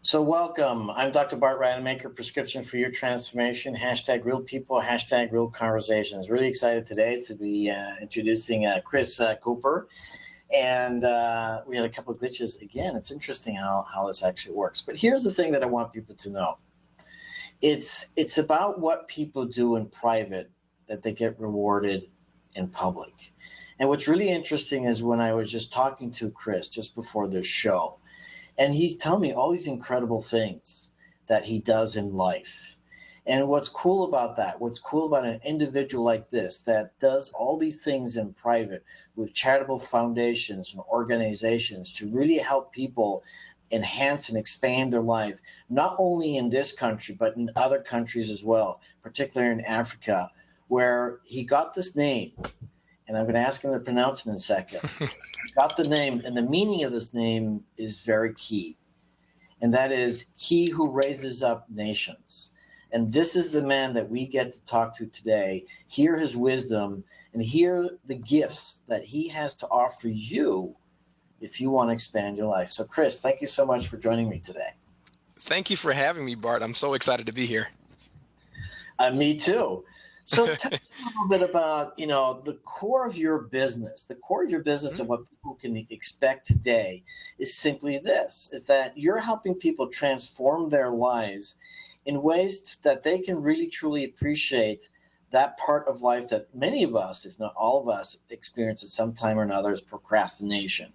So welcome. I'm Dr. Bart Rademaker, Prescription for Your Transformation, hashtag real people, hashtag real conversations. Really excited today to be introducing Chris Cooper. And we had a couple of glitches. Again, it's interesting how this actually works. But here's the thing that I want people to know. It's about what people do in private that they get rewarded in public. And what's really interesting is when I was just talking to Chris just before this show, and he's telling me all these incredible things that he does in life. And what's cool about that, what's cool about an individual like this that does all these things in private with charitable foundations and organizations to really help people enhance and expand their life, not only in this country, but in other countries as well, particularly in Africa, where he got this name. And I'm going to ask him to pronounce it in a second. He got the name, and the meaning of this name is very key. And that is, he who raises up nations. And this is the man that we get to talk to today, hear his wisdom, and hear the gifts that he has to offer you if you want to expand your life. So, Chris, thank you so much for joining me today. Thank you for having me, Bart. I'm so excited to be here. Me too. So tell me a little bit about, the core of your business. The core of your business and what people can expect today is simply this, is that you're helping people transform their lives in ways that they can really, truly appreciate that part of life that many of us, if not all of us, experience at some time or another is procrastination.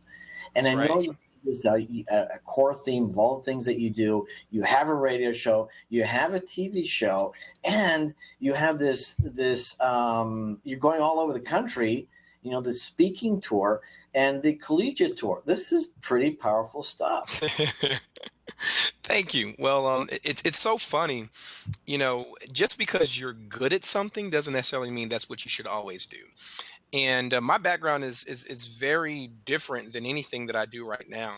And That's I know right. this is a core theme of all the things that you do. You have a radio show, you have a TV show, and you have this you're going all over the country, the speaking tour and the collegiate tour. This is pretty powerful stuff. Thank you. Well, it's so funny, just because you're good at something doesn't necessarily mean that's what you should always do. And my background is very different than anything that I do right now.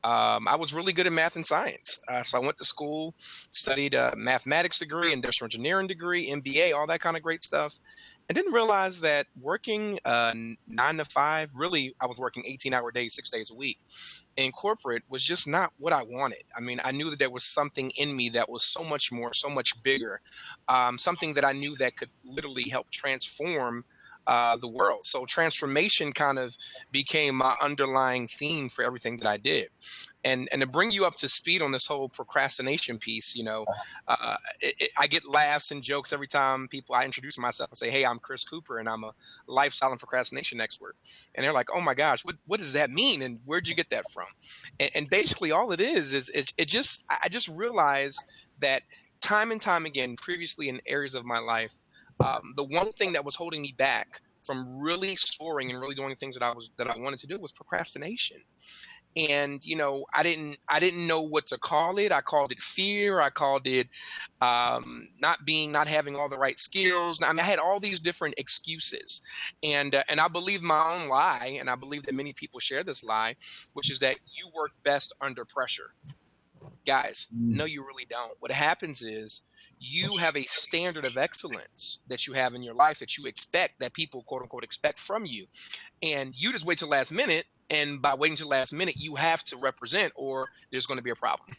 I was really good at math and science. So I went to school, studied a mathematics degree, industrial engineering degree, MBA, all that kind of great stuff. And didn't realize that working 9 to 5, really, I was working 18-hour days, 6 days a week in corporate was just not what I wanted. I mean, I knew that there was something in me that was so much more, so much bigger, something that I knew that could literally help transform the world. So transformation kind of became my underlying theme for everything that I did. And to bring you up to speed on this whole procrastination piece, I get laughs and jokes every time I introduce myself. I say, hey, I'm Chris Cooper, and I'm a lifestyle and procrastination expert. And they're like, oh my gosh, what does that mean? And where'd you get that from? And basically all it is I just realized that time and time again, previously in areas of my life, the one thing that was holding me back from really soaring and really doing things that I wanted to do was procrastination. And I didn't know what to call it. I called it fear. I called it not having all the right skills. I mean, I had all these different excuses, and I believe my own lie, and I believe that many people share this lie, which is that you work best under pressure. Guys, no, you really don't. What happens is you have a standard of excellence that you have in your life that you expect, that people quote unquote expect from you. And you just wait till last minute. And by waiting till last minute, you have to represent or there's going to be a problem.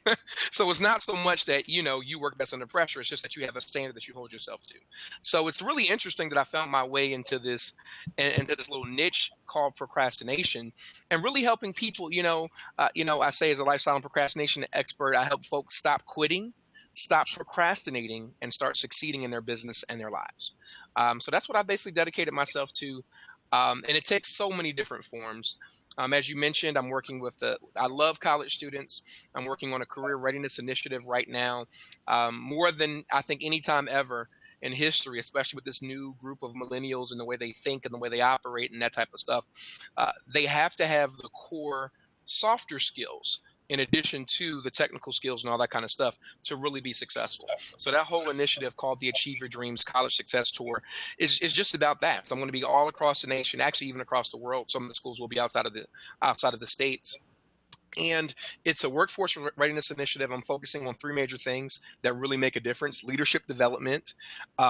So it's not so much that, you work best under pressure. It's just that you have a standard that you hold yourself to. So it's really interesting that I found my way into this little niche called procrastination and really helping people, I say as a lifestyle and procrastination expert, I help folks stop quitting, stop procrastinating, and start succeeding in their business and their lives. So that's what I basically dedicated myself to. And it takes so many different forms. As you mentioned, I love college students. I'm working on a career readiness initiative right now, more than I think any time ever in history, especially with this new group of millennials and the way they think and the way they operate and that type of stuff. They have to have the core softer skills in addition to the technical skills and all that kind of stuff to really be successful. So that whole initiative called the Achieve Your Dreams College Success Tour is just about that. So I'm going to be all across the nation, actually even across the world. Some of the schools will be outside of the states. And it's a workforce readiness initiative. I'm focusing on three major things that really make a difference: leadership development,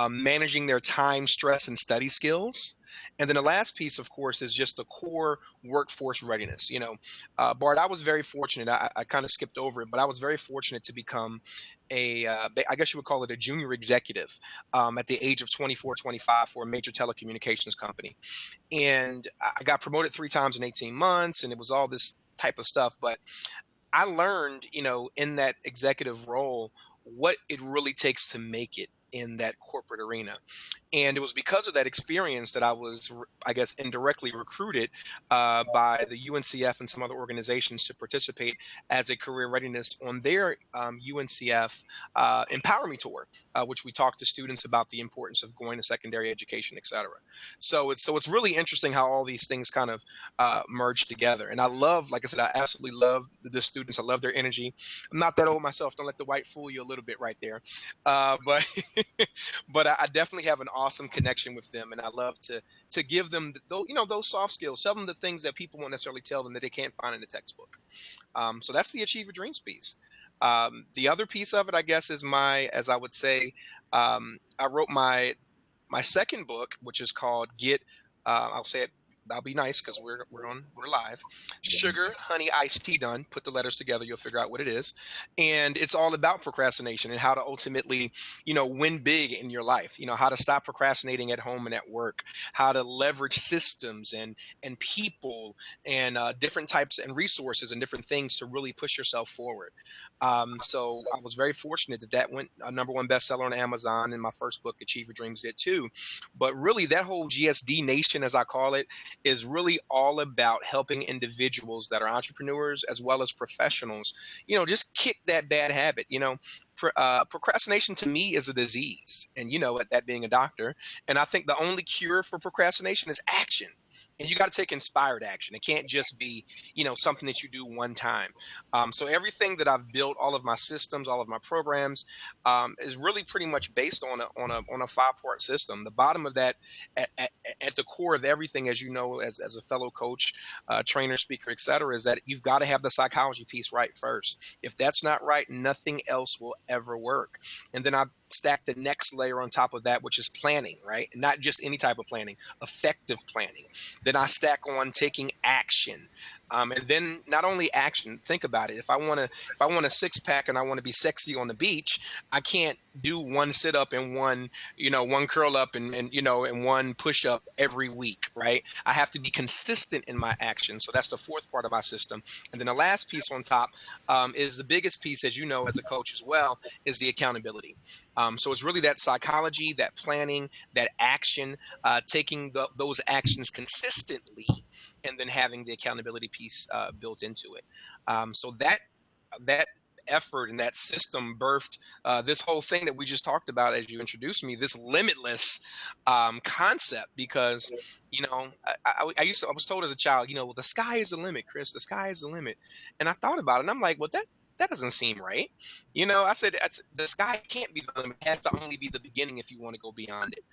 managing their time, stress, and study skills. And then the last piece, of course, is just the core workforce readiness. Bart, I was very fortunate. I kind of skipped over it, but I was very fortunate to become I guess you would call it a junior executive at the age of 24, 25 for a major telecommunications company. And I got promoted 3 times in 18 months, and it was all this type of stuff. But I learned, in that executive role, what it really takes to make it in that corporate arena. And it was because of that experience that I was, I guess, indirectly recruited by the UNCF and some other organizations to participate as a career readiness on their UNCF Empower Me Tour, which we talked to students about the importance of going to secondary education, et cetera. So it's really interesting how all these things kind of merge together. And I love, like I said, I absolutely love the students. I love their energy. I'm not that old myself. Don't let the white fool you a little bit right there. But but I definitely have an awesome connection with them, and I love to give them those soft skills, tell them the things that people won't necessarily tell them that they can't find in the textbook. So that's the Achieve Your Dreams piece. The other piece of it, I guess, is as I would say, I wrote my second book, which is called I'll say it. I'll be nice because we're live. Sugar, honey, iced tea done. Put the letters together, you'll figure out what it is. And it's all about procrastination and how to ultimately, win big in your life. How to stop procrastinating at home and at work. How to leverage systems and people and different types and resources and different things to really push yourself forward. So I was very fortunate that went a #1 bestseller on Amazon, and my first book, Achieve Your Dreams, did too. But really, that whole GSD Nation, as I call it, is really all about helping individuals that are entrepreneurs as well as professionals, just kick that bad habit. Procrastination to me is a disease, and at that being a doctor, and I think the only cure for procrastination is action. And you got to take inspired action. It can't just be, something that you do one time. So everything that I've built, all of my systems, all of my programs, is really pretty much based on a 5-part system. The bottom of that, at the core of everything, as you know, as a fellow coach, trainer, speaker, et cetera, is that you've got to have the psychology piece right first. If that's not right, nothing else will ever work. And then I stack the next layer on top of that, which is planning, right? Not just any type of planning, effective planning. Then I stack on taking action. And then not only action, think about it. If I want a 6-pack and I want to be sexy on the beach, I can't do one sit up and one curl up and one push up every week, right? I have to be consistent in my action. So that's the 4th part of my system. And then the last piece on top is the biggest piece, as you know, as a coach as well, is the accountability. So it's really that psychology, that planning, that action, taking those actions consistently, and then having the accountability piece built into it. So that effort and that system birthed this whole thing that we just talked about as you introduced me, this limitless concept, because I was told as a child, well, the sky is the limit, Chris, the sky is the limit. And I thought about it and I'm like, well, that doesn't seem right. I said the sky can't be the limit. It has to only be the beginning if you want to go beyond it.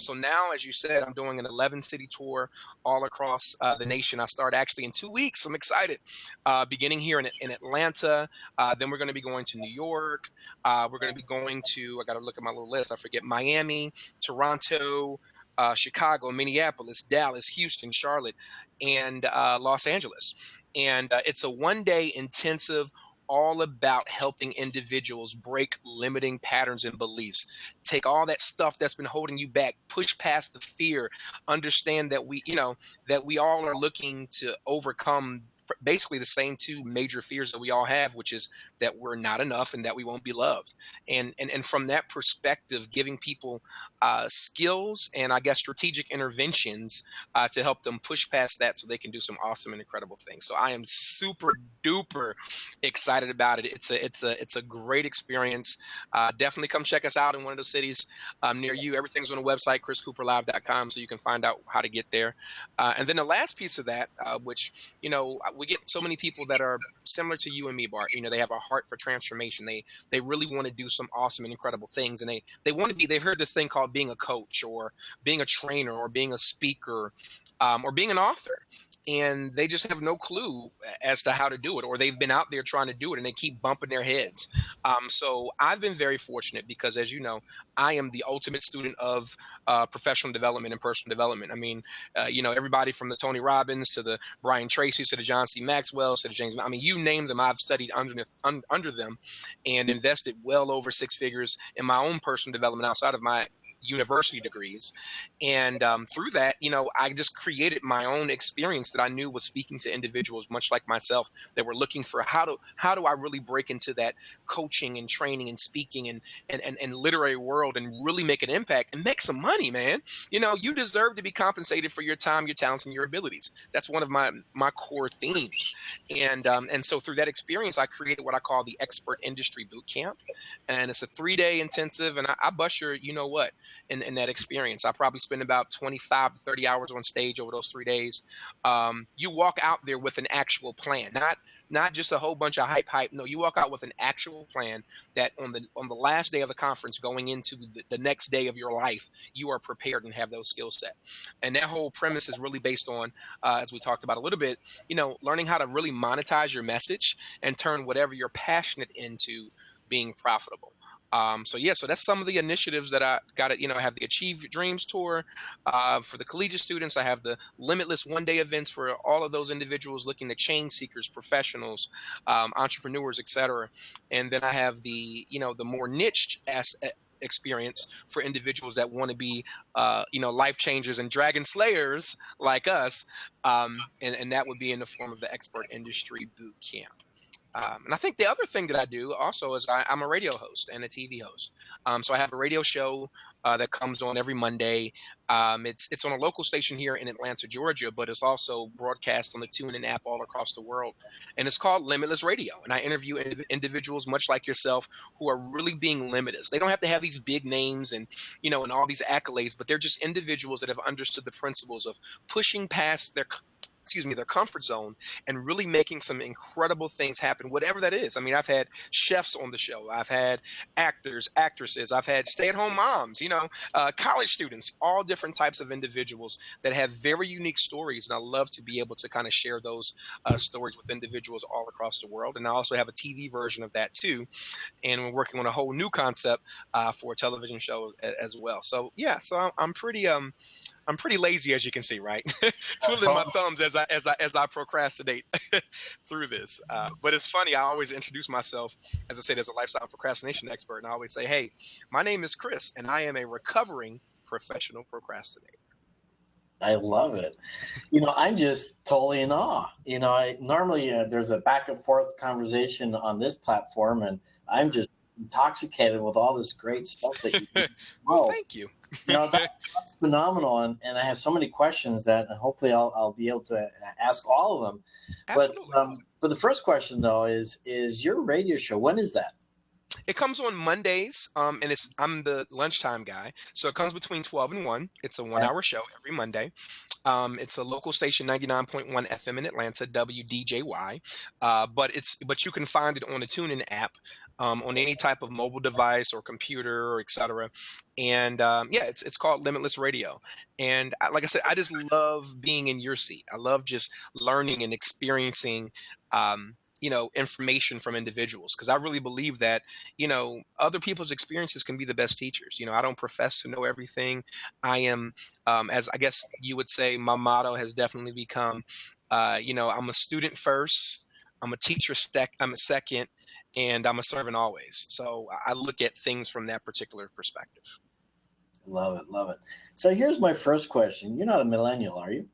So now, as you said, I'm doing an 11-city tour all across the nation. I start actually in 2 weeks. I'm excited. Beginning here in Atlanta. Then we're going to be going to New York. We're going to be going to, I got to look at my little list. I forget, Miami, Toronto, Chicago, Minneapolis, Dallas, Houston, Charlotte, and Los Angeles. And it's a 1-day intensive, all about helping individuals break limiting patterns and beliefs. Take all that stuff that's been holding you back, push past the fear, understand that we all are looking to overcome basically the same 2 major fears that we all have, which is that we're not enough and that we won't be loved. And from that perspective, giving people skills and I guess strategic interventions to help them push past that so they can do some awesome and incredible things. So I am super duper excited about it. It's a great experience. Definitely come check us out in one of those cities near you. Everything's on the website, chriscooperlive.com, so you can find out how to get there. And then the last piece of that, which we get so many people that are similar to you and me, Bart. They have a heart for transformation. They really want to do some awesome and incredible things, and they want to be. They've heard this thing called being a coach, or being a trainer, or being a speaker, or being an author. And they just have no clue as to how to do it, or they've been out there trying to do it and they keep bumping their heads. So I've been very fortunate because, as you know, I am the ultimate student of professional development and personal development. I mean, everybody from the Tony Robbins to the Brian Tracy's to the John C. Maxwell's to the James. I mean, you name them, I've studied under them and invested well over six figures in my own personal development outside of my university degrees. And through that, I just created my own experience that I knew was speaking to individuals much like myself that were looking for how do I really break into that coaching and training and speaking and literary world and really make an impact and make some money, man. You deserve to be compensated for your time, your talents, and your abilities. That's one of my core themes. And so through that experience, I created what I call the Expert Industry Boot Camp. And it's a 3-day intensive, and I bust your, in that experience. I probably spend about 25 to 30 hours on stage over those 3 days. You walk out there with an actual plan, not just a whole bunch of hype. No, you walk out with an actual plan that on the last day of the conference, going into the next day of your life, you are prepared and have those skill set. And that whole premise is really based on, as we talked about a little bit, learning how to really monetize your message and turn whatever you're passionate into being profitable. So that's some of the initiatives that I got. I have the Achieve Your Dreams tour for the collegiate students. I have the Limitless one-day events for all of those individuals looking at change seekers, professionals, entrepreneurs, etc. And then I have the more niche experience for individuals that want to be life changers and dragon slayers like us, and that would be in the form of the Expert Industry Boot Camp. And I think the other thing that I do also is I'm a radio host and a TV host. So I have a radio show that comes on every Monday. It's on a local station here in Atlanta, Georgia, but it's also broadcast on the TuneIn app all across the world. And it's called Limitless Radio. And I interview individuals much like yourself who are really being limitless. They don't have to have these big names and all these accolades, but they're just individuals that have understood the principles of pushing past their comfort zone and really making some incredible things happen, whatever that is. I mean, I've had chefs on the show. I've had actors, actresses. I've had stay-at-home moms, college students, all different types of individuals that have very unique stories. And I love to be able to kind of share those stories with individuals all across the world. And I also have a TV version of that too. And we're working on a whole new concept for a television show as well. So yeah, so I'm pretty lazy, as you can see, right? Twiddling my thumbs as I procrastinate through this. But it's funny. I always introduce myself, as I said, as a lifestyle procrastination expert, and I always say, "Hey, my name is Chris, and I am a recovering professional procrastinator." I love it. I'm just totally in awe. Normally there's a back and forth conversation on this platform, and I'm just intoxicated with all this great stuff that you do. Well, thank you. That's phenomenal, and I have so many questions that hopefully I'll be able to ask all of them. Absolutely. But the first question though is your radio show, when is that? It comes on Mondays, and I'm the lunchtime guy, so it comes between 12 and 1. It's a 1-hour show every Monday. It's a local station, 99.1 FM in Atlanta, WDJY. But you can find it on the TuneIn app, on any type of mobile device or computer or etc. And it's called Limitless Radio. And like I said, I just love being in your seat. I love just learning and experiencing information from individuals, because I really believe that, other people's experiences can be the best teachers. I don't profess to know everything. I am, as I guess you would say, my motto has definitely become, I'm a student first, I'm a teacher I'm a second, and I'm a servant always. So I look at things from that particular perspective. Love it. Love it. So here's my first question. You're not a millennial, are you?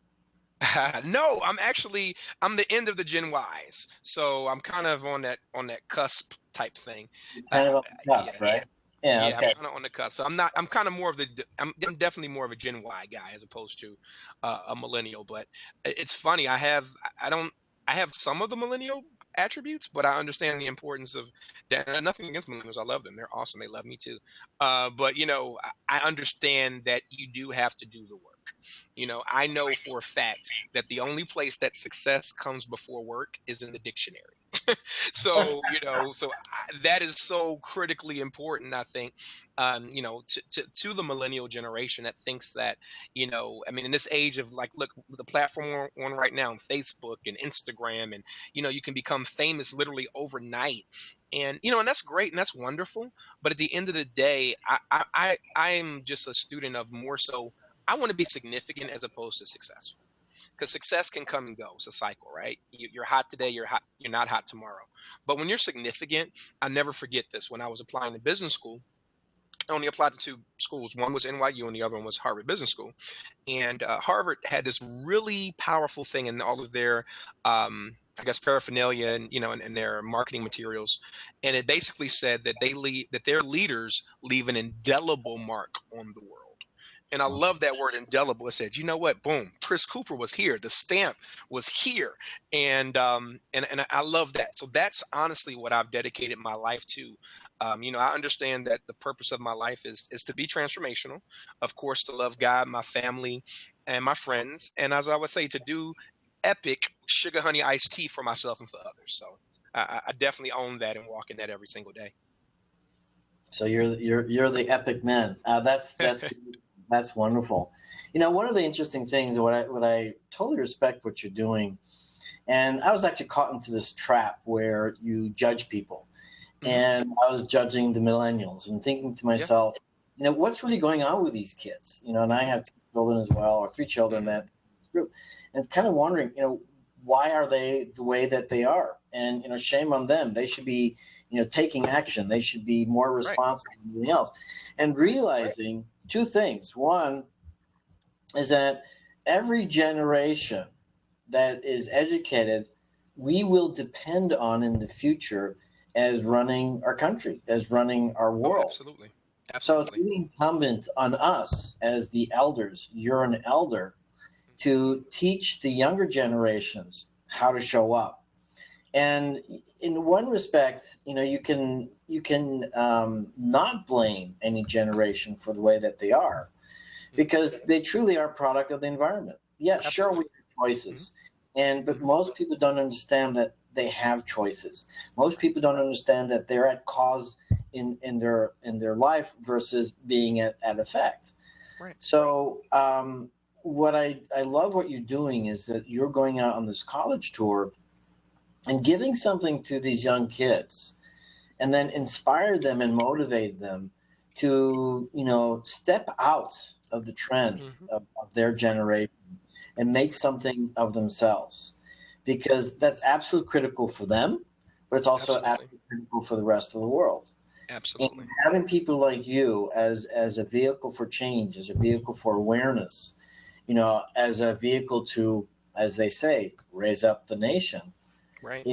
No, I'm the end of the Gen Ys, so I'm kind of on that cusp type thing. Kind of on the cusp, right? Yeah, okay. I'm kind of on the cusp. So I'm kind of more of I'm definitely more of a Gen Y guy as opposed to a millennial. But it's funny. I have some of the millennial attributes, but I understand the importance of that. And nothing against millennials. I love them. They're awesome. They love me too. But I understand that you do have to do the work. I know for a fact that the only place that success comes before work is in the dictionary. That is so critically important, I think, to the millennial generation that thinks that, I mean, in this age of, like, look, the platform we're on right now, Facebook and Instagram, and, you can become famous literally overnight. And that's great and that's wonderful. But at the end of the day, I'm just a student of more so, I want to be significant as opposed to successful, because success can come and go. It's a cycle, right? You're hot today, you're not hot tomorrow. But when you're significant, I never forget this. When I was applying to business school, I only applied to two schools. One was NYU and the other one was Harvard Business School. And Harvard had this really powerful thing in all of their, I guess, paraphernalia and, and their marketing materials. And it basically said that that their leaders leave an indelible mark on the world. And I love that word indelible. It said, you know what? Boom, Chris Cooper was here. The stamp was here, and I love that. So that's honestly what I've dedicated my life to. I understand that the purpose of my life is to be transformational, of course, to love God, my family, and my friends, and as I would say, to do epic sugar honey iced tea for myself and for others. So I definitely own that and walk in that every single day. So you're the epic man. That's wonderful. One of the interesting things, what I totally respect what you're doing, and I was actually caught into this trap where you judge people, and I was judging the millennials and thinking to myself, what's really going on with these kids? And I have 2 children as well, or 3 children that group, and kind of wondering, why are they the way that they are? And shame on them. They should be, taking action. They should be more responsible than anything else. And realizing 2 things. One is that every generation that is educated, we will depend on in the future as running our country, as running our world. Absolutely. So it's really incumbent on us as the elders. You're an elder, to teach the younger generations how to show up. And in one respect, you can not blame any generation for the way that they are, because they truly are a product of the environment. Yeah, sure, we have choices, but most people don't understand that they have choices. Most people don't understand that they're at cause in their life versus being at effect. Right. So what I love what you're doing is that you're going out on this college tour and giving something to these young kids, and then inspire them and motivate them to, step out of the trend of their generation and make something of themselves, because that's absolutely critical for them, but it's also absolutely critical for the rest of the world. Absolutely. And having people like you as a vehicle for change, as a vehicle for awareness, as a vehicle to, as they say, raise up the nation. Right.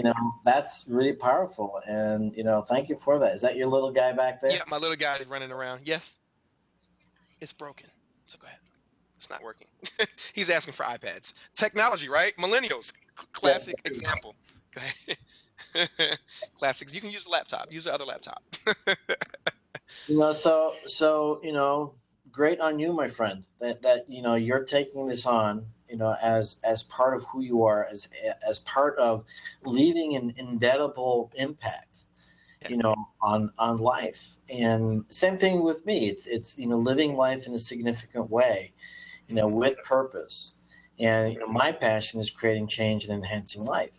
That's really powerful. And, thank you for that. Is that your little guy back there? Yeah, my little guy is running around. Yes. It's broken. So go ahead. It's not working. He's asking for iPads. Technology, right? Millennials. Classic example. Go ahead. Classics. You can use a laptop. Use the other laptop. So great on you, my friend, that you're taking this on, as part of who you are, as part of leaving an indelible impact, on life. And same thing with me. It's living life in a significant way, with purpose. And my passion is creating change and enhancing life.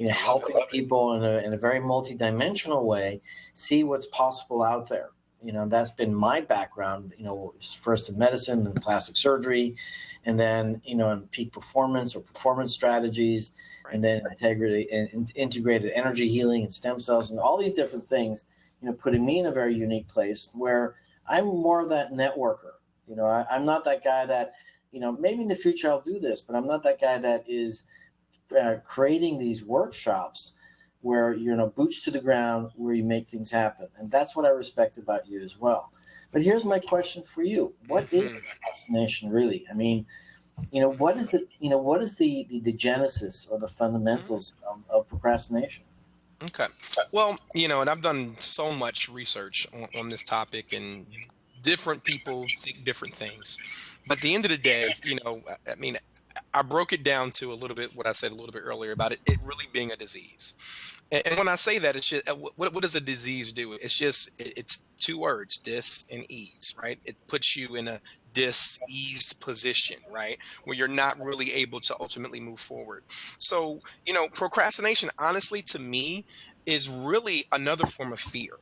Helping people in a very multidimensional way see what's possible out there. That's been my background, first in medicine, then plastic surgery, and then, in peak performance or performance strategies, and then integrated energy healing and stem cells and all these different things, putting me in a very unique place where I'm more of that networker. I'm not that guy that, maybe in the future I'll do this, but I'm not that guy that is creating these workshops where you're boots to the ground, where you make things happen. And that's what I respect about you as well. But here's my question for you. What is procrastination really? I mean, what is it, what is the genesis or the fundamentals of procrastination? Okay. Well, and I've done so much research on this topic and different people think different things. But at the end of the day, I mean, I broke it down to a little bit what I said a little bit earlier about it really being a disease. And when I say that, it's just what does a disease do? It's just it's two words, dis and ease, right? It puts you in a diseased position, right, where you're not really able to ultimately move forward. So, procrastination, honestly, to me, is really another form of fear.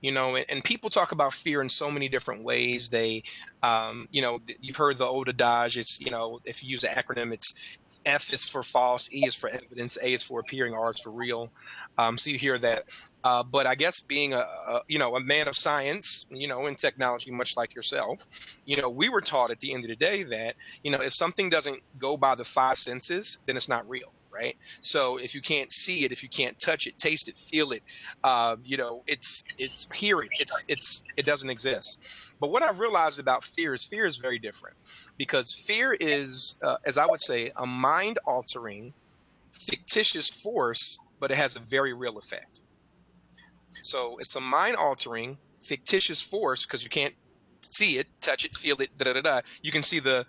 And people talk about fear in so many different ways. You've heard the old adage. It's, if you use an acronym, it's F is for false, E is for evidence, A is for appearing, R is for real. So you hear that. But I guess being a man of science, in technology, much like yourself, we were taught at the end of the day that, if something doesn't go by the five senses, then it's not real. Right. So if you can't see it, if you can't touch it, taste it, feel it, it's hear it, it doesn't exist. But what I've realized about fear is very different, because fear is, as I would say, a mind altering, fictitious force, but it has a very real effect. So it's a mind altering, fictitious force because you can't see it, touch it, feel it, You can see the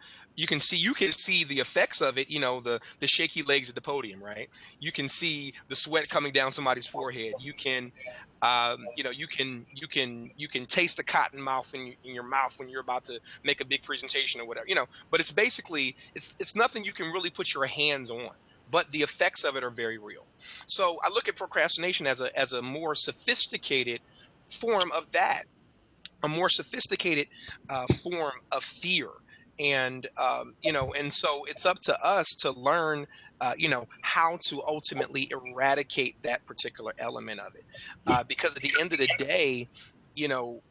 effects of it, the shaky legs at the podium, right? You can see the sweat coming down somebody's forehead. You can taste the cotton mouth in your mouth when you're about to make a big presentation or whatever, but it's basically it's nothing you can really put your hands on, but the effects of it are very real. So I look at procrastination as a more sophisticated form of that, a more sophisticated form of fear. And and so it's up to us to learn how to ultimately eradicate that particular element of it, because at the end of the day,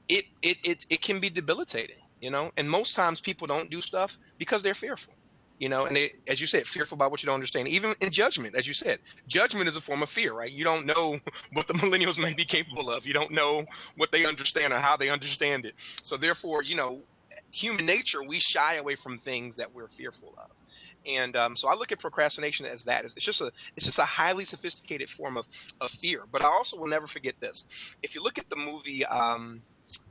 it can be debilitating, and most times people don't do stuff because they're fearful. And they, as you said, fearful about what you don't understand. Even in judgment, as you said, judgment is a form of fear, right? You don't know what the millennials may be capable of. You don't know what they understand or how they understand it. So therefore, human nature, we shy away from things that we're fearful of. And so I look at procrastination as that. It's just a highly sophisticated form of fear. But I also will never forget this. If you look at the movie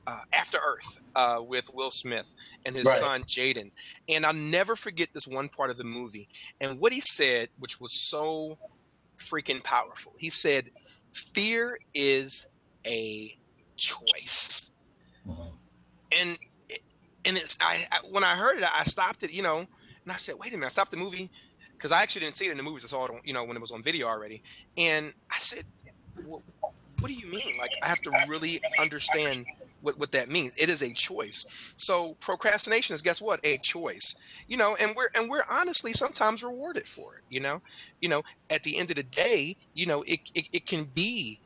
After Earth with Will Smith and his son Jaden, and I'll never forget this one part of the movie and what he said, which was so freaking powerful. He said, "Fear is a choice." And it's when I heard it, I stopped it, and I said, "Wait a minute!" I stopped the movie because I actually didn't see it in the movies. I saw it on, when it was on video already, and I said, well, what do you mean? Like, I have to really understand what that means. It is a choice. So procrastination is, guess what? A choice. And we're honestly sometimes rewarded for it. At the end of the day, it can be,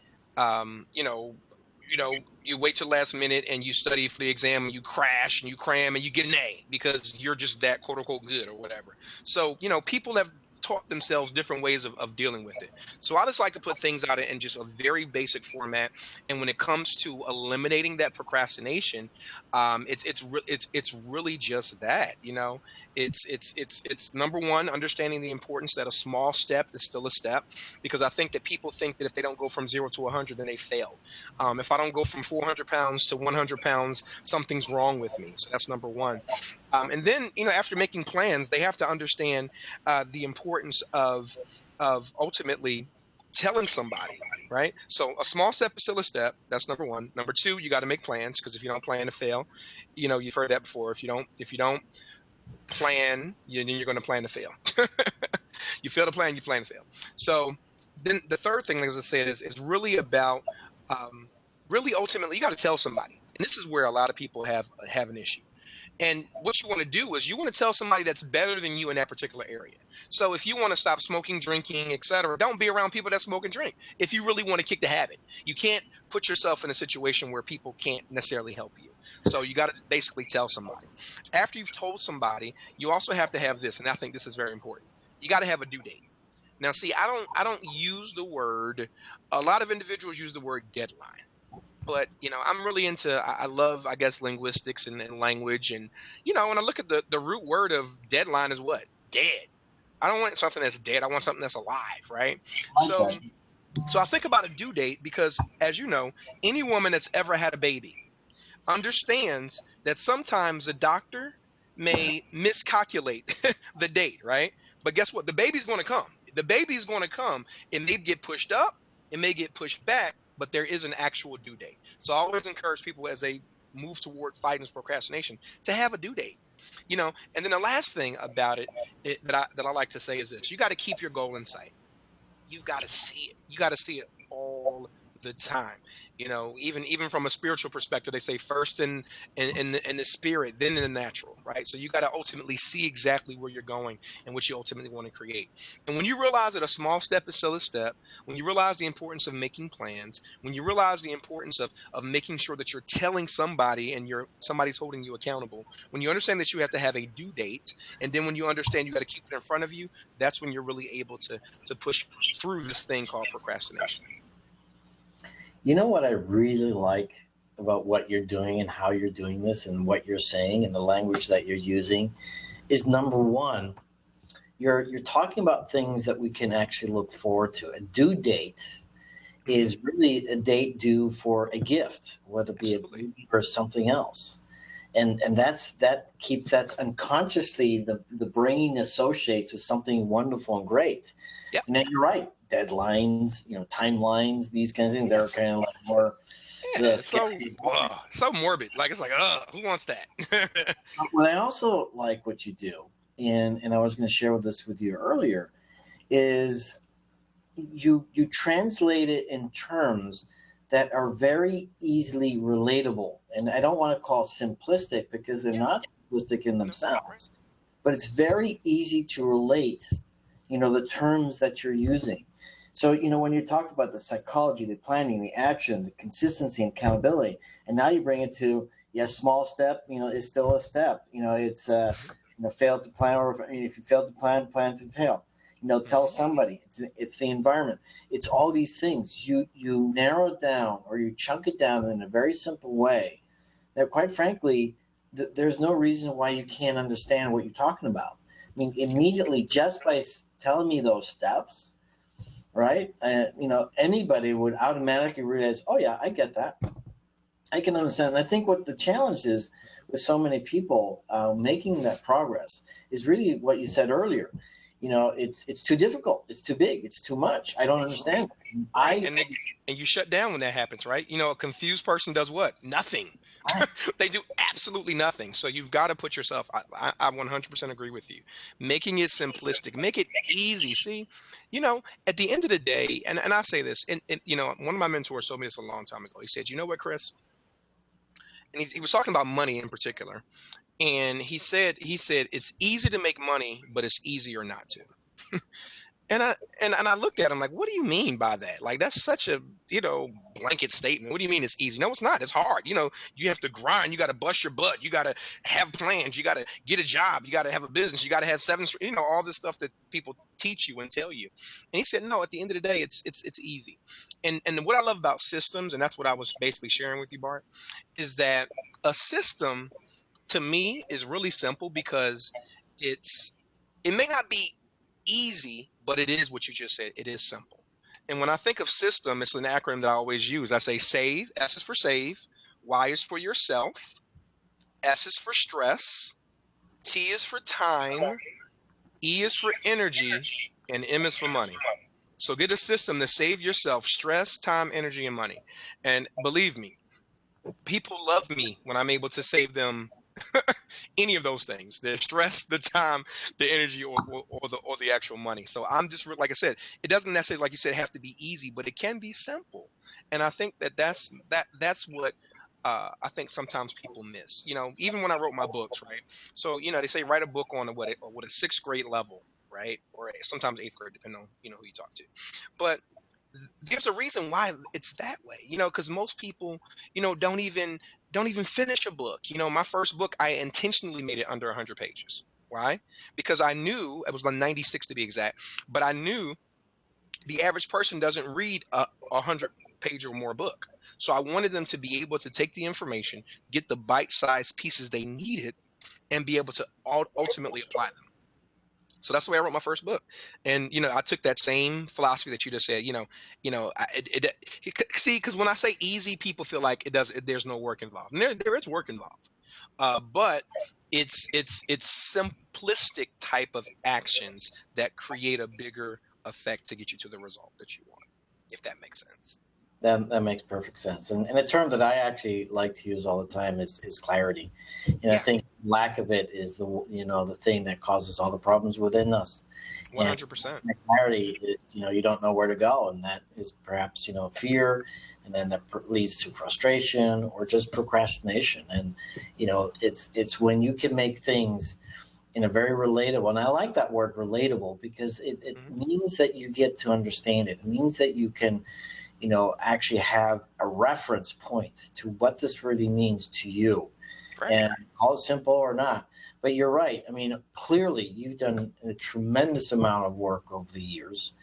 you wait till last minute and you study for the exam and you crash and you cram and you get an A because you're just that quote unquote good or whatever. So, people have taught themselves different ways of dealing with it. So I just like to put things out in just a very basic format. And when it comes to eliminating that procrastination, it's really just that. It's number one, understanding the importance that a small step is still a step, because I think that people think that if they don't go from 0 to 100, then they failed. If I don't go from 400 pounds to 100 pounds, something's wrong with me. So that's number one. And then, after making plans, they have to understand the importance of ultimately telling somebody, right? So a small step is still a step. That's number one. Number two, you got to make plans, because if you don't plan to fail, you've heard that before. If you don't plan, then you're going to plan to fail. You fail to plan, you plan to fail. So then the third thing, like I said, is really about really ultimately you got to tell somebody. And this is where a lot of people have an issue. And what you want to do is you want to tell somebody that's better than you in that particular area. So if you want to stop smoking, drinking, etc., don't be around people that smoke and drink. If you really want to kick the habit, you can't put yourself in a situation where people can't necessarily help you. So you got to basically tell somebody. After you've told somebody, you also have to have this, and I think this is very important. You got to have a due date. Now, see, I don't use the word. A lot of individuals use the word deadline. But, I'm really I love, I guess, linguistics and language. And, when I look at the root word of deadline is what? Dead. I don't want something that's dead. I want something that's alive, right? So I think about a due date because, as you know, any woman that's ever had a baby, understands that sometimes a doctor may miscalculate the date, right? But guess what? The baby's going to come. The baby's going to come. It may get pushed up, it may get pushed back, but there is an actual due date. So I always encourage people as they move toward fighting procrastination to have a due date. And then the last thing about that I like to say is this: you got to keep your goal in sight. You've got to see it. You got to see it all the time. Even from a spiritual perspective, they say first in the spirit, then in the natural, right? So you got to ultimately see exactly where you're going and what you ultimately want to create. And when you realize that a small step is still a step, when you realize the importance of making plans, when you realize the importance of making sure that you're telling somebody and somebody's holding you accountable, when you understand that you have to have a due date, and then when you understand you got to keep it in front of you, that's when you're really able to push through this thing called procrastination. You know what I really like about what you're doing and how you're doing this and what you're saying and the language that you're using is, number one, you're talking about things that we can actually look forward to. A due date is really a date due for a gift, whether it be Absolutely. a baby or something else. And that's unconsciously the brain associates with something wonderful and great. Yep. And then you're right, deadlines, timelines, these kinds of things, they're kind of like more Yeah, it's so morbid. Like it's like, who wants that? But I also like what you do, and I was going to share this with you earlier, is you translate it in terms that are very easily relatable. And I don't want to call simplistic because they're not simplistic in themselves, but it's very easy to relate, the terms that you're using. So, when you talked about the psychology, the planning, the action, the consistency and accountability, and now you bring it to, yes, small step, is still a step. It's, fail to plan, or if you fail to plan to fail. Tell somebody. It's the environment. It's all these things. You narrow it down, or you chunk it down in a very simple way that, quite frankly, there's no reason why you can't understand what you're talking about. I mean, immediately, just by telling me those steps, right? Anybody would automatically realize, oh yeah, I get that. I can understand. And I think what the challenge is with so many people making that progress is really what you said earlier. It's too difficult. It's too big. It's too much. I don't understand. And you shut down when that happens, right? A confused person does what? Nothing. They do absolutely nothing. So you've got to put yourself. I 100% agree with you. Making it simplistic, make it easy. See, at the end of the day, and I say this, and one of my mentors told me this a long time ago. He said, "You know what, Chris?" And he was talking about money in particular. And he said it's easy to make money, but it's easier not to. And I looked at him like, what do you mean by that? Like, that's such a blanket statement. What do you mean it's easy? No, it's not. It's hard. You have to grind. You got to bust your butt. You got to have plans. You got to get a job. You got to have a business. You got to have all this stuff that people teach you and tell you. And he said, no, at the end of the day, it's easy. And what I love about systems, and that's what I was basically sharing with you, Bart, is that a system to me is really simple because it may not be easy, but it is what you just said. It is simple. And when I think of system, it's an acronym that I always use. I say SAVE. S is for save. Y is for yourself. S is for stress. T is for time. E is for energy. And M is for money. So get a system to save yourself stress, time, energy, and money. And believe me, people love me when I'm able to save them any of those things: the stress, the time, the energy, or the actual money. So I'm just, like I said, it doesn't necessarily, like you said, have to be easy, but it can be simple. And I think that's what I think sometimes people miss. Even when I wrote my books, right? So they say write a book on what a sixth grade level, right? Or sometimes eighth grade, depending on who you talk to. But there's a reason why it's that way, because most people, don't even finish a book. My first book, I intentionally made it under 100 pages. Why? Because I knew it was like 96 to be exact, but I knew the average person doesn't read a 100-page or more book. So I wanted them to be able to take the information, get the bite-sized pieces they needed, and be able to ultimately apply them. So that's the way I wrote my first book. And I took that same philosophy that you just said. See, because when I say easy, people feel like there's no work involved. And there is work involved, but it's simplistic type of actions that create a bigger effect to get you to the result that you want, if that makes sense. That makes perfect sense. And a term that I actually like to use all the time is clarity. I Yeah, think lack of it is the thing that causes all the problems within us. And 100%. that clarity is, you don't know where to go, and that is perhaps, fear, and then that leads to frustration or just procrastination. And it's when you can make things in a very relatable, and I like that word relatable because it Hmm. means that you get to understand it. It means that you can actually have a reference point to what this really means to you. Right. And call it simple or not. But you're right. I mean, clearly you've done a tremendous amount of work over the years.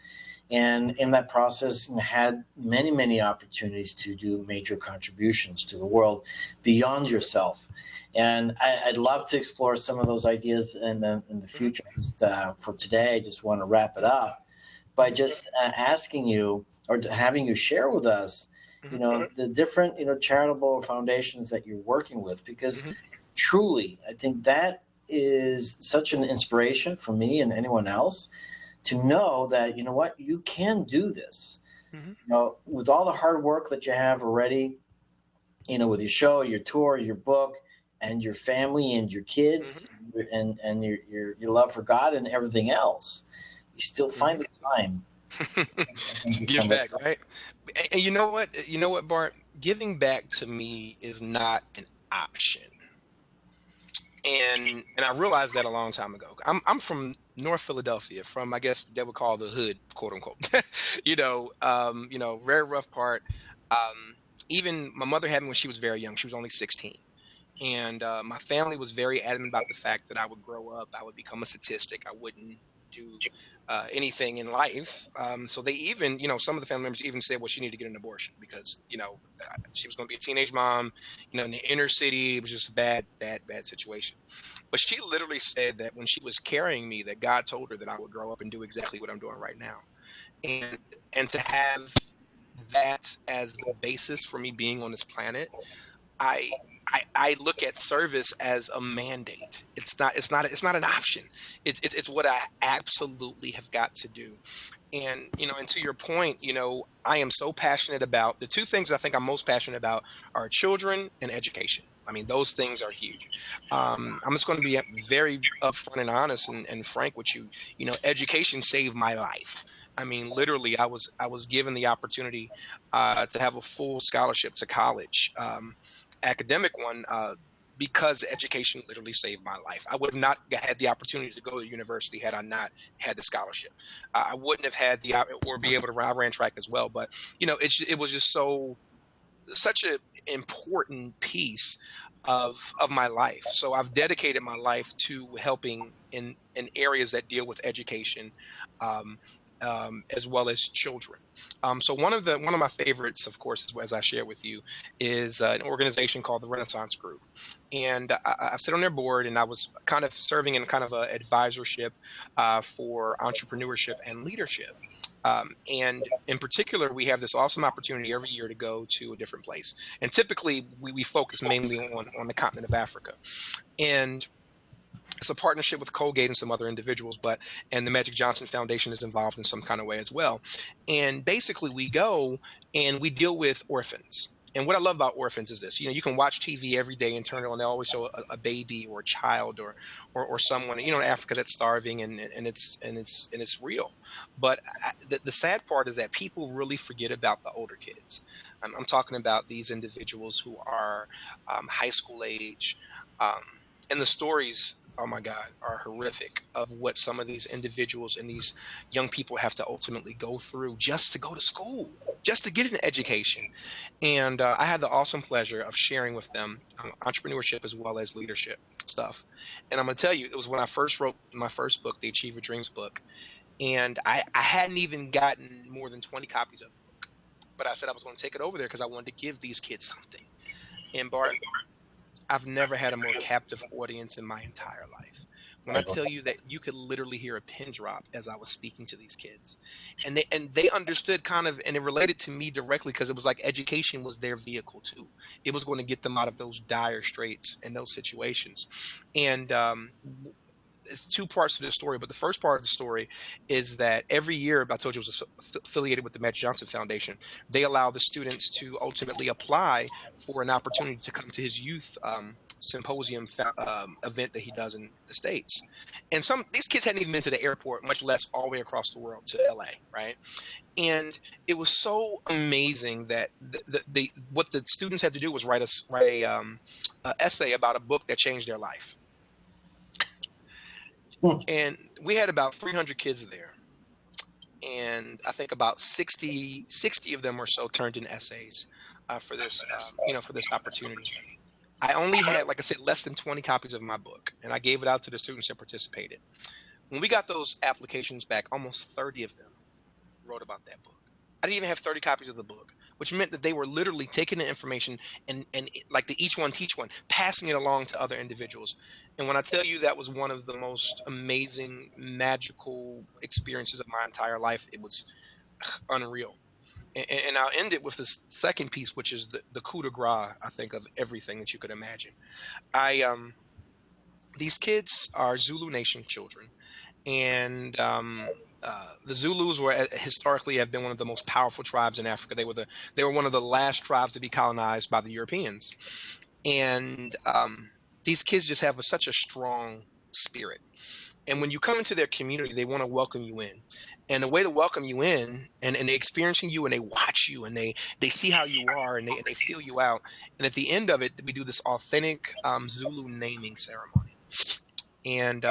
And in that process, had many, many opportunities to do major contributions to the world beyond yourself. And I'd love to explore some of those ideas in the Hmm. future. Just, for today, I just want to wrap it up by just asking you or having you share with us, Hmm. the different, charitable foundations that you're working with, because Hmm. truly, I think that is such an inspiration for me and anyone else to know that, what, you can do this, Hmm. with all the hard work that you have already, with your show, your tour, your book, and your family and your kids, and your love for God and everything else. You still Hmm. find the time. To give back, right? And you know what, Bart? Giving back to me is not an option. And I realized that a long time ago. I'm from North Philadelphia, from, I guess they would call the hood, quote unquote. Very rough part. Um, Even my mother had me when she was very young. She was only 16. And my family was very adamant about the fact that I would grow up, I would become a statistic, I wouldn't do anything in life. So they even, some of the family members even said, well, she needed to get an abortion because, she was going to be a teenage mom, in the inner city. It was just a bad, bad, bad situation. But she literally said that when she was carrying me, that God told her that I would grow up and do exactly what I'm doing right now. And and to have that as the basis for me being on this planet, I I look at service as a mandate. It's not an option. It's what I absolutely have got to do. And to your point, I am so passionate about the two things I think I'm most passionate about are children and education. I mean, those things are huge. I'm just going to be very upfront and honest and frank with you. Education saved my life. I mean, literally, I was given the opportunity to have a full scholarship to college, academic one. Because education literally saved my life. I would have not had the opportunity to go to university had I not had the scholarship. I wouldn't have had or be able to run. I ran track as well, but it was just such an important piece of my life. So I've dedicated my life to helping in areas that deal with education, um, as well as children. So one of my favorites, of course, as I share with you, is an organization called the Renaissance Group, and I sit on their board, and I was kind of serving in kind of a advisorship for entrepreneurship and leadership. And in particular, we have this awesome opportunity every year to go to a different place. And typically, we focus mainly on the continent of Africa. And it's a partnership with Colgate and some other individuals, and the Magic Johnson Foundation is involved in some kind of way as well. And basically, we go and we deal with orphans. And what I love about orphans is this: you can watch TV every day and turn it on. They always show a baby or a child or someone in Africa that's starving, and it's real. But the sad part is that people really forget about the older kids. I'm talking about these individuals who are high school age. Um, and the stories, oh my God, are horrific of what some of these individuals and these young people have to ultimately go through just to go to school, just to get an education. And I had the awesome pleasure of sharing with them entrepreneurship as well as leadership stuff. And I'm going to tell you, it was when I first wrote my first book, the Achieve Your Dreams book. And I hadn't even gotten more than 20 copies of the book. But I said I was going to take it over there because I wanted to give these kids something. And Bart, I've never had a more captive audience in my entire life. when I tell you that you could literally hear a pin drop as I was speaking to these kids, and they understood kind of, and it related to me directly because it was like education was their vehicle too. It was going to get them out of those dire straits and those situations. And it's two parts to the story, but the first part of the story is that every year, I told you it was affiliated with the Magic Johnson Foundation, they allow the students to ultimately apply for an opportunity to come to his youth symposium event that he does in the States. And these kids hadn't even been to the airport, much less all the way across the world to LA, right? And it was so amazing that what the students had to do was write a essay about a book that changed their life. And we had about 300 kids there, and I think about 60 of them or so turned in essays for this for this opportunity. I only had, like I said, less than 20 copies of my book, and I gave it out to the students that participated. When we got those applications back, almost 30 of them wrote about that book. I didn't even have 30 copies of the book, which meant that they were literally taking the information and like the each one teach one, passing it along to other individuals. And when I tell you that was one of the most amazing, magical experiences of my entire life, it was unreal. And I'll end it with this second piece, which is the coup de grace, I think, of everything that you could imagine. These kids are Zulu Nation children, and the Zulus were historically have been one of the most powerful tribes in Africa. They were one of the last tribes to be colonized by the Europeans, and these kids just have such a strong spirit. And when you come into their community, they want to welcome you in. And the way to welcome you in, and they experiencing you, and they watch you, and they see how you are, and they feel you out. And at the end of it, we do this authentic Zulu naming ceremony. And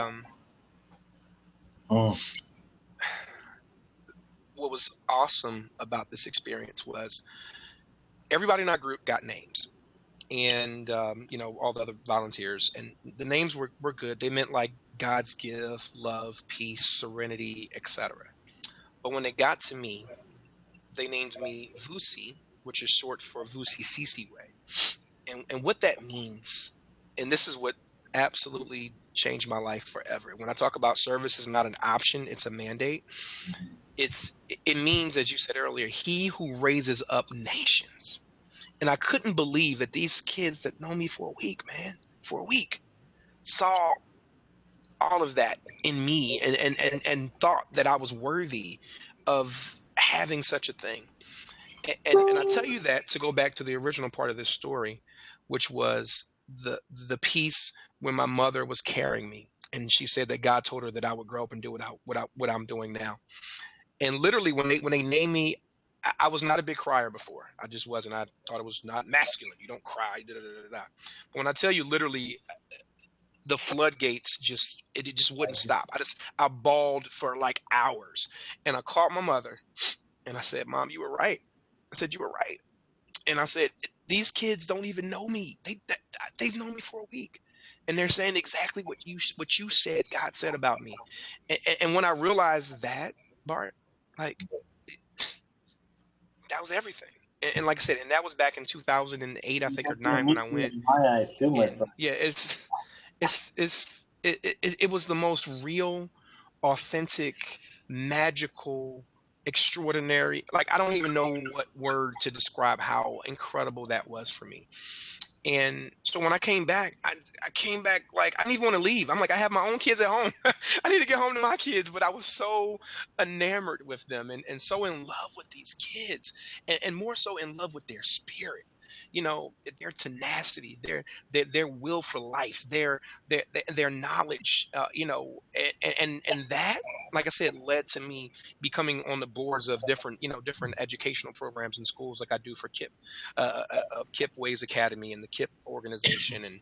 what was awesome about this experience was everybody in our group got names. And all the other volunteers, and the names were good. They meant like God's gift, love, peace, serenity, etc. But when they got to me, they named me Vusi, which is short for Vusi Sisiwe. And what that means, and this is what absolutely changed my life forever. When I talk about service is not an option, it's a mandate. It means, as you said earlier, he who raises up nations. And I couldn't believe that these kids that know me for a week, saw all of that in me and thought that I was worthy of having such a thing. And I tell you that to go back to the original part of this story, which was the piece when my mother was carrying me, and she said that God told her that I would grow up and do what I'm doing now. And literally when they named me, I was not a big crier before. I just wasn't. I thought it was not masculine. You don't cry. Da, da, da, da, da. But when I tell you, literally, the floodgates just wouldn't stop. I bawled for like hours, and I called my mother, and I said, "Mom, you were right." I said, "You were right." And I said, "These kids don't even know me. They've known me for a week, and they're saying exactly what you said. God said about me." And when I realized that, Bart, like, that was everything. And like I said, and that was back in 2008, I think, or 9 when I went. My eyes too, my friend. Yeah, it was the most real, authentic, magical, extraordinary. Like, I don't even know what word to describe how incredible that was for me. And so when I came back, I came back like I didn't even want to leave. I'm like, I have my own kids at home. I need to get home to my kids. But I was so enamored with them and so in love with these kids, and more so in love with their spirit. Their tenacity, their will for life, their knowledge, and that, like I said, led to me becoming on the boards of different educational programs in schools, like I do for KIP, KIP Ways Academy and the KIP organization,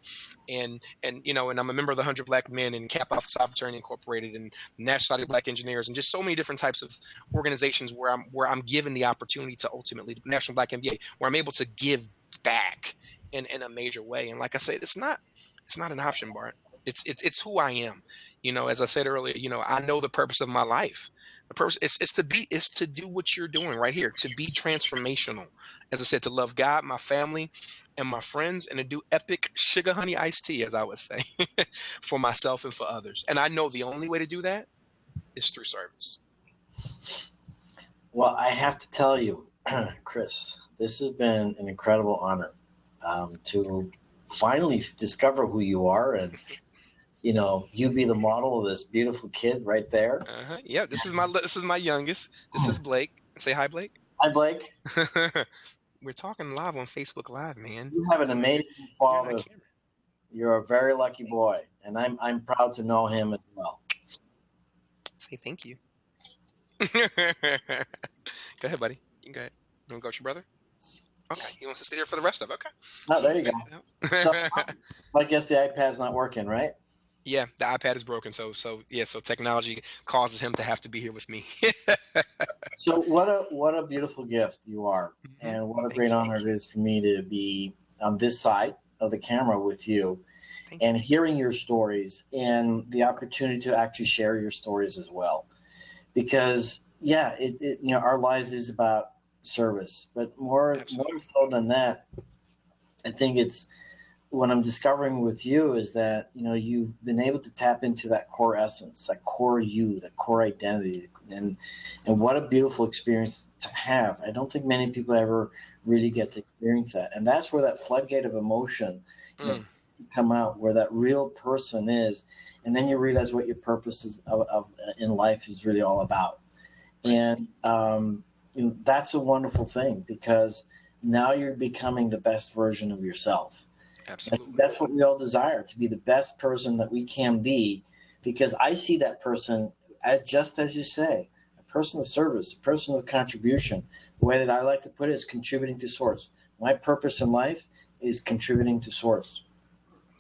and I'm a member of the 100 Black Men and Kappa Alpha Psi Fraternity Incorporated and National Society of Black Engineers, and just so many different types of organizations where I'm given the opportunity to ultimately, National Black MBA, where I'm able to give back in a major way. And like I said, it's not an option, Bart. It's who I am. As I said earlier, I know the purpose of my life. The purpose is to do what you're doing right here, to be transformational. As I said, to love God, my family, and my friends, and to do epic sugar honey iced tea, as I would say, for myself and for others. And I know the only way to do that is through service. Well, I have to tell you, Chris, this has been an incredible honor to finally discover who you are, and you be the model of this beautiful kid right there. Yeah, this is my youngest. This is Blake. Say hi, Blake. Hi, Blake. We're talking live on Facebook Live, man. You have an amazing father. You're a very lucky boy, and I'm proud to know him as well. Say thank you. Go ahead, buddy. You can go ahead. You want to go with your brother? Okay. He wants to stay here for the rest of it. Okay. Oh, there you go. So, I guess the iPad's not working, right? Yeah, the iPad is broken. So technology causes him to have to be here with me. So what a beautiful gift you are, and what a great honor it is for me to be on this side of the camera with you, and hearing your stories and the opportunity to actually share your stories as well. Because our lives is about service, but more so than that, I think it's what I'm discovering with you is that you've been able to tap into that core essence, that core you, that core identity, and what a beautiful experience to have. I don't think many people ever really get to experience that, and that's where that floodgate of emotion come out, where that real person is, and then you realize what your purpose is of in life is really all about. And that's a wonderful thing, because now you're becoming the best version of yourself. Absolutely. That's what we all desire, to be the best person that we can be, because I see that person, just as you say, a person of service, a person of contribution. The way that I like to put it is contributing to source. My purpose in life is contributing to source.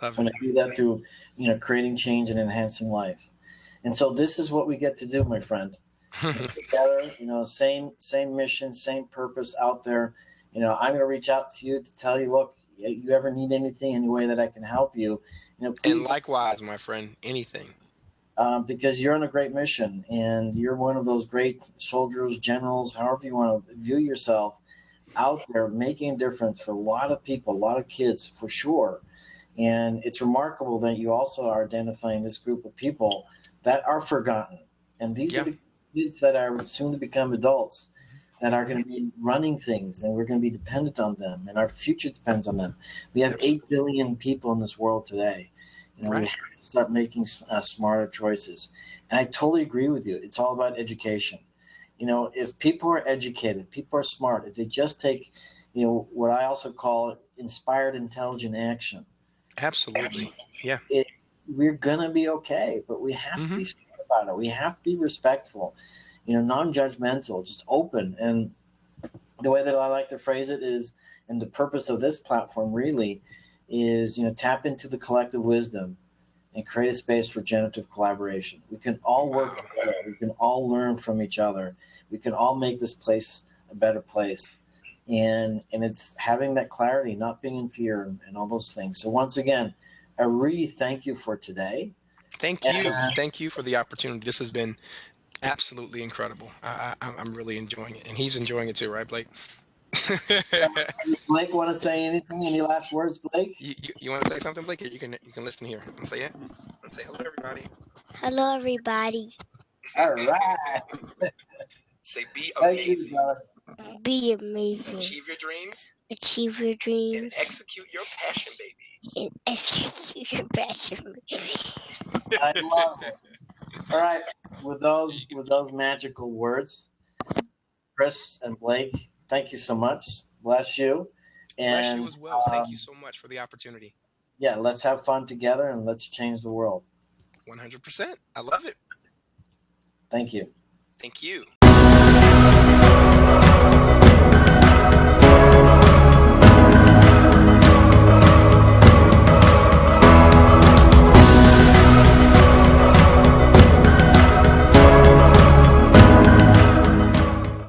And I do that through, creating change and enhancing life. And so this is what we get to do, my friend. Together, same mission, same purpose out there. I'm going to reach out to you to tell you, look, you ever need anything, any way that I can help you, please. And likewise, my friend, anything. Because you're on a great mission, and you're one of those great soldiers, generals, however you want to view yourself, out there making a difference for a lot of people, a lot of kids, for sure. And it's remarkable that you also are identifying this group of people that are forgotten. And these are the kids that are soon to become adults, that are going to be running things, and we're going to be dependent on them, and our future depends on them. We have 8 billion people in this world today. We have to start making smarter choices. And I totally agree with you. It's all about education. If people are educated, people are smart, if they just take, what I also call inspired, intelligent action. Absolutely. Yeah. We're going to be okay, but we have to be smart about it. We have to be respectful, non-judgmental, just open. And the way that I like to phrase it is, and the purpose of this platform really is, tap into the collective wisdom and create a space for generative collaboration. We can all work together. We can all learn from each other. We can all make this place a better place. And it's having that clarity, not being in fear, and all those things. So once again, I really thank you for today. Thank you. Thank you for the opportunity. This has been absolutely incredible. I'm really enjoying it, and he's enjoying it too, right, Blake? Blake, want to say anything? Any last words, Blake? You want to say something, Blake? You can listen here and say it. And say hello, everybody. Hello, everybody. All right. Say be amazing. Be amazing. Achieve your dreams. Achieve your dreams. And execute your passion, baby. And execute your passion, baby. I love it. All right. With those magical words, Chris and Blake, thank you so much. Bless you. And, bless you as well. Thank you so much for the opportunity. Yeah, let's have fun together, and let's change the world. 100%. I love it. Thank you. Thank you.